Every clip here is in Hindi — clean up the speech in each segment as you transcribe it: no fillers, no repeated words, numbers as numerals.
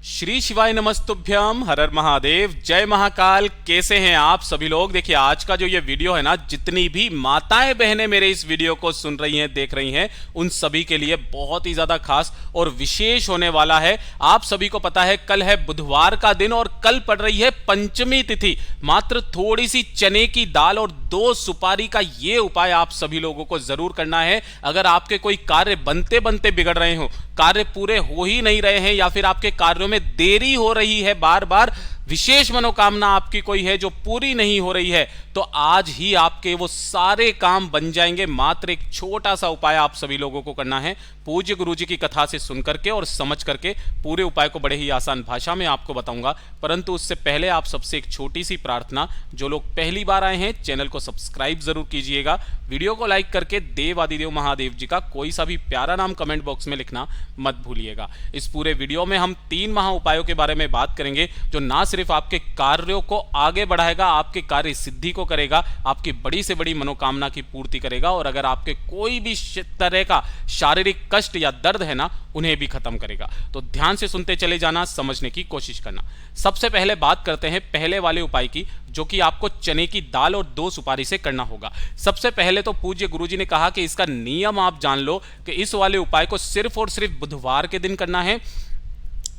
श्री शिवाय नमस्तुभ्यम, हर हर महादेव, जय महाकाल। कैसे हैं आप सभी लोग। देखिए आज का जो ये वीडियो है ना, जितनी भी माताएं बहनें मेरे इस वीडियो को सुन रही हैं, देख रही हैं, उन सभी के लिए बहुत ही ज्यादा खास और विशेष होने वाला है। आप सभी को पता है कल है बुधवार का दिन और कल पड़ रही है पंचमी तिथि। मात्र थोड़ी सी चने की दाल और 2 सुपारी का ये उपाय आप सभी लोगों को जरूर करना है। अगर आपके कोई कार्य बनते बनते बिगड़ रहे हो, कार्य पूरे हो ही नहीं रहे हैं, या फिर आपके कार्यों में देरी हो रही है, बार बार विशेष मनोकामना आपकी कोई है जो पूरी नहीं हो रही है, तो आज ही आपके वो सारे काम बन जाएंगे। मात्र एक छोटा सा उपाय आप सभी लोगों को करना है। पूज्य गुरु जी की कथा से सुन करके और समझ करके पूरे उपाय को बड़े ही आसान भाषा में आपको बताऊंगा। परंतु उससे पहले आप सबसे एक छोटी सी प्रार्थना, जो लोग पहली बार आए हैं चैनल को सब्सक्राइब जरूर कीजिएगा, वीडियो को लाइक करके देव आदिदेव महादेव जी का कोई सा भी प्यारा नाम कमेंट बॉक्स में लिखना मत भूलिएगा। इस पूरे वीडियो में हम 3 महा उपायों के बारे में बात करेंगे, जो ना सिर्फ आपके कार्यों को आगे बढ़ाएगा, आपके कार्य सिद्धि को करेगा, आपकी बड़ी से बड़ी मनोकामना की पूर्ति करेगा, और अगर आपके कोई भी तरह का शारीरिक कष्ट या दर्द है ना, उन्हें भी खत्म करेगा। तो ध्यान से सुनते चले जाना, समझने की कोशिश करना। सबसे पहले बात करते हैं पहले वाले उपाय की, जो कि आपको चने की दाल और 2 सुपारी से करना होगा। सबसे पहले तो पूज्य गुरुजी ने कहा कि इसका नियम आप जान लो कि इस वाले उपाय को सिर्फ और सिर्फ बुधवार के दिन करना है।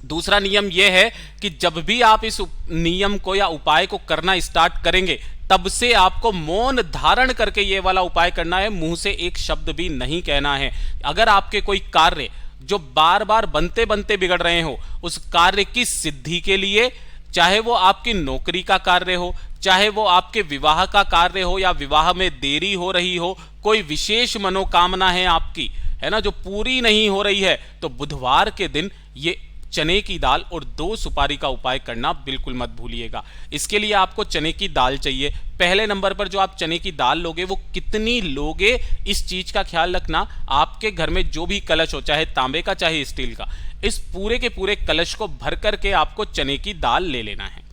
दूसरा नियम यह है कि जब भी आप इस नियम को या उपाय को करना स्टार्ट करेंगे, तब से आपको मौन धारण करके यह वाला उपाय करना है। मुंह से एक शब्द भी नहीं कहना है। अगर आपके कोई कार्य जो बार बार बनते बनते बिगड़ रहे हो, उस कार्य की सिद्धि के लिए, चाहे वो आपकी नौकरी का कार्य हो, चाहे वो आपके विवाह का कार्य हो, या विवाह में देरी हो रही हो, कोई विशेष मनोकामना है आपकी, है ना, जो पूरी नहीं हो रही है, तो बुधवार के दिन ये चने की दाल और 2 सुपारी का उपाय करना बिल्कुल मत भूलिएगा। इसके लिए आपको चने की दाल चाहिए। पहले नंबर पर जो आप चने की दाल लोगे, वो कितनी लोगे, इस चीज का ख्याल रखना। आपके घर में जो भी कलश हो, चाहे तांबे का चाहे स्टील का, इस पूरे के पूरे कलश को भर करके आपको चने की दाल ले लेना है।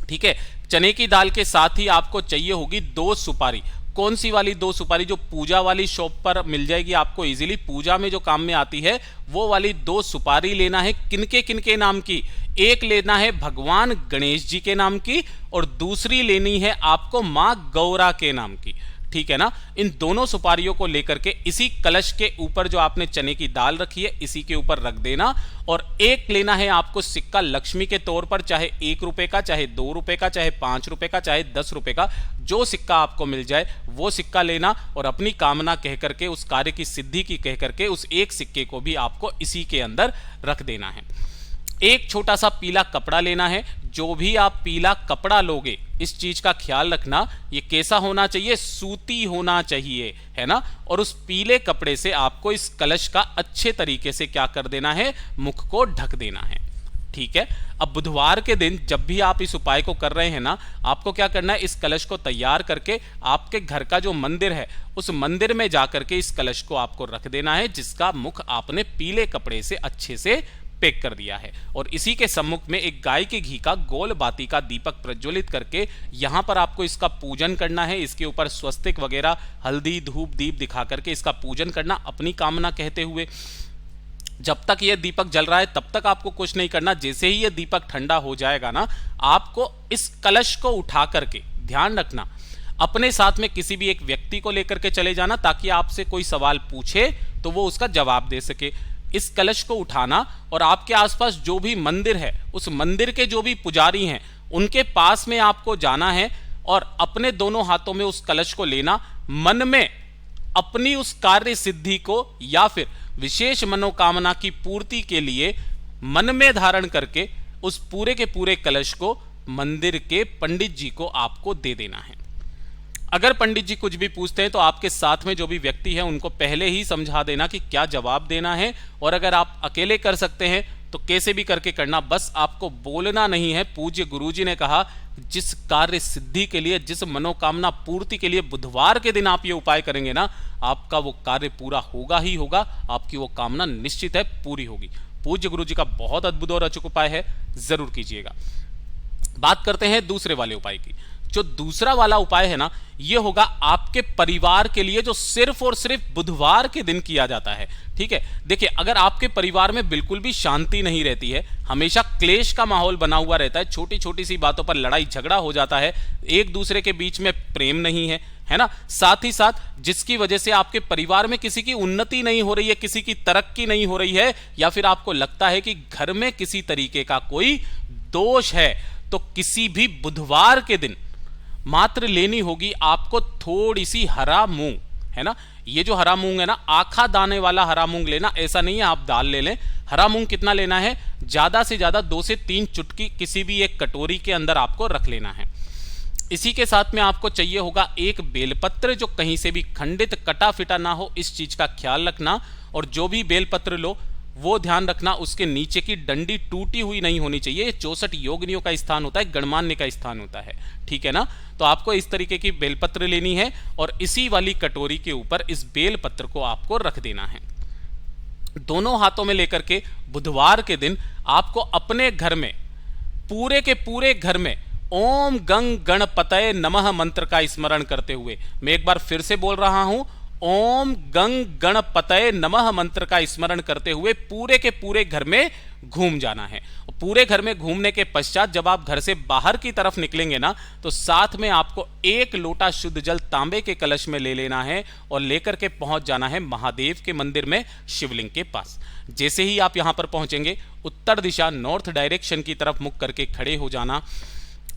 ठीक है। चने की दाल के साथ ही आपको चाहिए होगी 2 सुपारी। कौन सी वाली 2 सुपारी? जो पूजा वाली शॉप पर मिल जाएगी आपको इजीली, पूजा में जो काम में आती है, वो वाली 2 सुपारी लेना है। किनके किनके नाम की? एक लेना है भगवान गणेश जी के नाम की, और दूसरी लेनी है आपको मां गौरा के नाम की। ठीक है ना। इन दोनों सुपारियों को लेकर के इसी कलश के ऊपर जो आपने चने की दाल रखी है, इसी के ऊपर रख देना। और एक लेना है आपको सिक्का लक्ष्मी के तौर पर, चाहे 1 रुपए का, चाहे 2 रुपए का, चाहे 5 रुपए का, चाहे 10 रुपए का, जो सिक्का आपको मिल जाए वो सिक्का लेना, और अपनी कामना कह करके, उस कार्य की सिद्धि की कह करके, उस एक सिक्के को भी आपको इसी के अंदर रख देना है। एक छोटा सा पीला कपड़ा लेना है। जो भी आप पीला कपड़ा लोगे, इस चीज का ख्याल रखना, ये कैसा होना चाहिए? सूती होना चाहिए, है ना। और उस पीले कपड़े से आपको इस कलश का अच्छे तरीके से क्या कर देना है? मुख को ढक देना है। ठीक है। अब बुधवार के दिन जब भी आप इस उपाय को कर रहे हैं ना, आपको क्या करना है? इस कलश को तैयार करके आपके घर का जो मंदिर है, उस मंदिर में जाकर के इस कलश को आपको रख देना है, जिसका मुख आपने पीले कपड़े से अच्छे से पैक कर दिया है। और इसी के सम्मुख में एक गाय के घी का गोल बाती का दीपक प्रज्वलित करके यहां पर आपको इसका पूजन करना है। इसके ऊपर स्वस्तिक वगैरह, हल्दी, धूप, दीप दिखा करके इसका पूजन करना, अपनी कामना कहते हुए। जब तक यह दीपक जल रहा है तब तक आपको कुछ नहीं करना। जैसे ही यह दीपक ठंडा हो जाएगा ना, आपको इस कलश को उठा करके, ध्यान रखना, अपने साथ में किसी भी एक व्यक्ति को लेकर के चले जाना, ताकि आपसे कोई सवाल पूछे तो वो उसका जवाब दे सके। इस कलश को उठाना और आपके आसपास जो भी मंदिर है, उस मंदिर के जो भी पुजारी हैं, उनके पास में आपको जाना है, और अपने दोनों हाथों में उस कलश को लेना। मन में अपनी उस कार्य सिद्धि को या फिर विशेष मनोकामना की पूर्ति के लिए मन में धारण करके उस पूरे के पूरे कलश को मंदिर के पंडित जी को आपको दे देना है। अगर पंडित जी कुछ भी पूछते हैं तो आपके साथ में जो भी व्यक्ति है उनको पहले ही समझा देना कि क्या जवाब देना है। और अगर आप अकेले कर सकते हैं तो कैसे भी करके करना, बस आपको बोलना नहीं है। पूज्य गुरुजी ने कहा, जिस कार्य सिद्धि के लिए, जिस मनोकामना पूर्ति के लिए बुधवार के दिन आप ये उपाय करेंगे ना, आपका वो कार्य पूरा होगा ही होगा। आपकी वो कामना निश्चित है पूरी होगी। पूज्य गुरुजी का बहुत अद्भुत और अचूक उपाय है, जरूर कीजिएगा। बात करते हैं दूसरे वाले उपाय की। जो दूसरा वाला उपाय है ना, ये होगा आपके परिवार के लिए, जो सिर्फ और सिर्फ बुधवार के दिन किया जाता है। ठीक है, देखिए अगर आपके परिवार में बिल्कुल भी शांति नहीं रहती है, हमेशा क्लेश का माहौल बना हुआ रहता है, छोटी छोटी सी बातों पर लड़ाई झगड़ा हो जाता है, एक दूसरे के बीच में प्रेम नहीं है ना, साथ ही साथ जिसकी वजह से आपके परिवार में किसी की उन्नति नहीं हो रही है, किसी की तरक्की नहीं हो रही है, या फिर आपको लगता है कि घर में किसी तरीके का कोई दोष है, तो किसी भी बुधवार के दिन मात्र लेनी होगी आपको थोड़ी सी हरा मूंग, है ना। ये जो हरा मूंग है ना, आखा दाने वाला हरा मूंग लेना, ऐसा नहीं है आप दाल ले लें। हरा मूंग कितना लेना है, ज्यादा से ज्यादा 2 से 3 चुटकी किसी भी एक कटोरी के अंदर आपको रख लेना है। इसी के साथ में आपको चाहिए होगा एक बेलपत्र, जो कहीं से भी खंडित कटा फिटा ना हो, इस चीज का ख्याल रखना। और जो भी बेलपत्र लो वो ध्यान रखना उसके नीचे की डंडी टूटी हुई नहीं होनी चाहिए। ये 64 योगिनियों का स्थान होता है, गणमान्य का स्थान होता है, ठीक है ना। तो आपको इस तरीके की बेलपत्र लेनी है और इसी वाली कटोरी के ऊपर इस बेलपत्र को आपको रख देना है। दोनों हाथों में लेकर के बुधवार के दिन आपको अपने घर में, पूरे के पूरे घर में ओम गंग गणपतये नमः मंत्र का स्मरण करते हुए, मैं एक बार फिर से बोल रहा हूं, ओम गंग गणपतये नमः मंत्र का स्मरण करते हुए पूरे के पूरे घर में घूम जाना है। पूरे घर में घूमने के पश्चात जब आप घर से बाहर की तरफ निकलेंगे ना, तो साथ में आपको 1 लोटा शुद्ध जल तांबे के कलश में ले लेना है और लेकर के पहुंच जाना है महादेव के मंदिर में, शिवलिंग के पास। जैसे ही आप यहां पर पहुंचेंगे, उत्तर दिशा नॉर्थ डायरेक्शन की तरफ मुख करके खड़े हो जाना।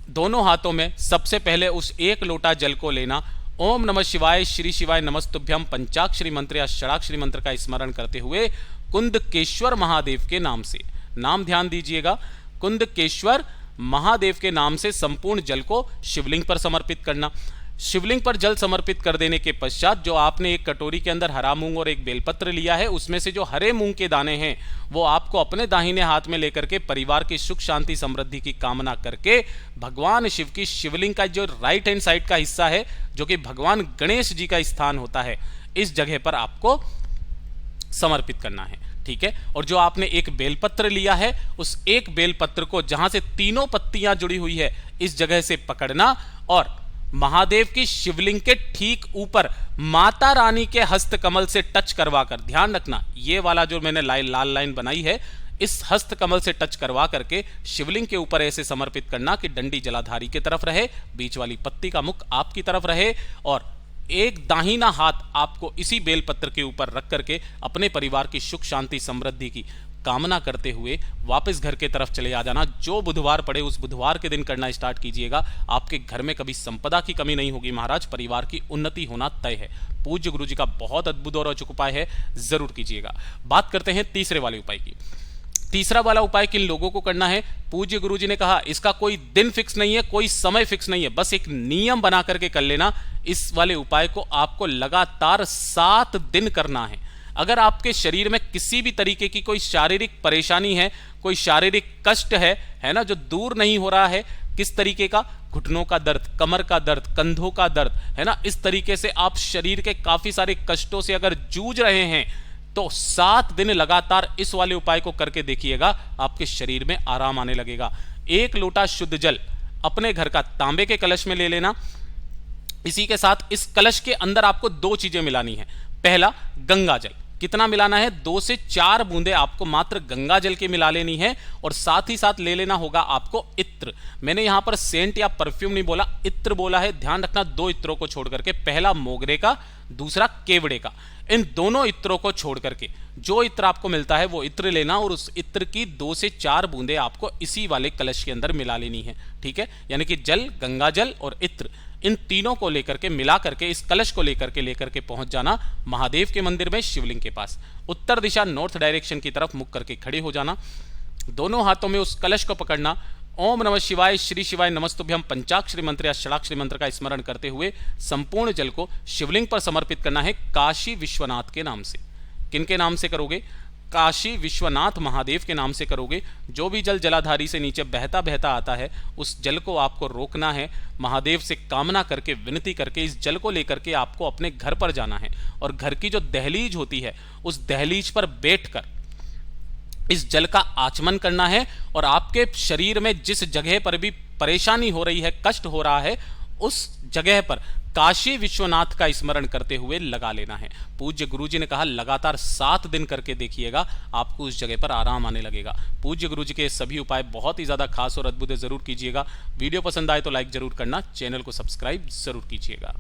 दोनों हाथों में सबसे पहले उस 1 लोटा जल को लेना। ओम नमः शिवाय, श्री शिवाय नमस्तुभ्यम पंचाक्षरी मंत्र या षडाक्षरी मंत्र का स्मरण करते हुए कुंदकेश्वर महादेव के नाम से, नाम ध्यान दीजिएगा, कुंदकेश्वर महादेव के नाम से संपूर्ण जल को शिवलिंग पर समर्पित करना। शिवलिंग पर जल समर्पित कर देने के पश्चात जो आपने एक कटोरी के अंदर हरा मूंग और एक बेलपत्र लिया है, उसमें से जो हरे मूंग के दाने हैं वो आपको अपने दाहिने हाथ में लेकर के परिवार की सुख शांति समृद्धि की कामना करके भगवान शिव की शिवलिंग का जो राइट हैंड साइड का हिस्सा है, जो कि भगवान गणेश जी का स्थान होता है, इस जगह पर आपको समर्पित करना है, ठीक है। और जो आपने एक बेलपत्र लिया है, उस एक बेलपत्र को जहां से तीनों पत्तियां जुड़ी हुई है, इस जगह से पकड़ना और महादेव की शिवलिंग के ठीक ऊपर माता रानी के हस्त कमल से टच करवाकर, ध्यान रखना ये वाला जो मैंने लाल लाइन बनाई है, इस हस्त कमल से टच करवा करके शिवलिंग के ऊपर ऐसे समर्पित करना कि डंडी जलाधारी की तरफ रहे, बीच वाली पत्ती का मुख आपकी तरफ रहे और एक दाहिना हाथ आपको इसी बेलपत्र के ऊपर रख करके अपने परिवार की सुख शांति समृद्धि की कामना करते हुए वापस घर के तरफ चले आ जाना। जो बुधवार पड़े उस बुधवार के दिन करना स्टार्ट कीजिएगा। आपके घर में कभी संपदा की कमी नहीं होगी महाराज, परिवार की उन्नति होना तय है। पूज्य गुरु जी का बहुत अद्भुत और अचूक उपाय है, जरूर कीजिएगा। बात करते हैं तीसरे वाले उपाय की। तीसरा वाला उपाय किन लोगों को करना है, पूज्य गुरु जी ने कहा इसका कोई दिन फिक्स नहीं है, कोई समय फिक्स नहीं है, बस एक नियम बना करके कर लेना। इस वाले उपाय को आपको लगातार 7 दिन करना है। अगर आपके शरीर में किसी भी तरीके की कोई शारीरिक परेशानी है, कोई शारीरिक कष्ट है ना, जो दूर नहीं हो रहा है, किस तरीके का, घुटनों का दर्द, कमर का दर्द, कंधों का दर्द, है ना, इस तरीके से आप शरीर के काफी सारे कष्टों से अगर जूझ रहे हैं, तो 7 दिन लगातार इस वाले उपाय को करके देखिएगा, आपके शरीर में आराम आने लगेगा। 1 लोटा शुद्ध जल अपने घर का तांबे के कलश में ले लेना। इसी के साथ इस कलश के अंदर आपको 2 चीजें मिलानी है। पहला, गंगा जल। कितना मिलाना है, 2 से 4 बूंदे आपको मात्र गंगा जल की मिला लेनी है। और साथ ही साथ ले लेना होगा आपको इत्र। मैंने यहां पर सेंट या परफ्यूम नहीं बोला, इत्र बोला है, ध्यान रखना। 2 इत्रों को छोड़ करके, पहला मोगरे का, दूसरा केवड़े का। इन दोनों इत्रों को छोड़ करके जो इत्र आपको मिलता है वो इत्र लेना और उस इत्र की 2 से 4 बूंदे आपको इसी वाले कलश के अंदर मिला लेनी है, ठीक है। यानी कि जल, गंगा जल और इत्र, इन तीनों को लेकर के मिला करके इस कलश को लेकर के पहुंच जाना महादेव के मंदिर में, शिवलिंग के पास। उत्तर दिशा नॉर्थ डायरेक्शन की तरफ मुख करके खड़े हो जाना। दोनों हाथों में उस कलश को पकड़ना। ओम नमः शिवाय, श्री शिवाय नमस्तुभ्यम पंचाक्षरी मंत्र या षडाक्षरी मंत्र का स्मरण करते हुए संपूर्ण जल को शिवलिंग पर समर्पित करना है, काशी विश्वनाथ के नाम से। किनके नाम से करोगे, काशी विश्वनाथ महादेव के नाम से करोगे। जो भी जल जलाधारी से नीचे बहता बहता आता है, उस जल को आपको रोकना है, महादेव से कामना करके, विनती करके इस जल को लेकर के आपको अपने घर पर जाना है। और घर की जो दहलीज होती है, उस दहलीज पर बैठकर इस जल का आचमन करना है और आपके शरीर में जिस जगह पर भी परेशानी हो रही है, कष्ट हो रहा है, उस जगह पर काशी विश्वनाथ का स्मरण करते हुए लगा लेना है। पूज्य गुरुजी ने कहा लगातार 7 दिन करके देखिएगा, आपको उस जगह पर आराम आने लगेगा। पूज्य गुरुजी के सभी उपाय बहुत ही ज्यादा खास और अद्भुत है, जरूर कीजिएगा। वीडियो पसंद आए तो लाइक जरूर करना, चैनल को सब्सक्राइब जरूर कीजिएगा।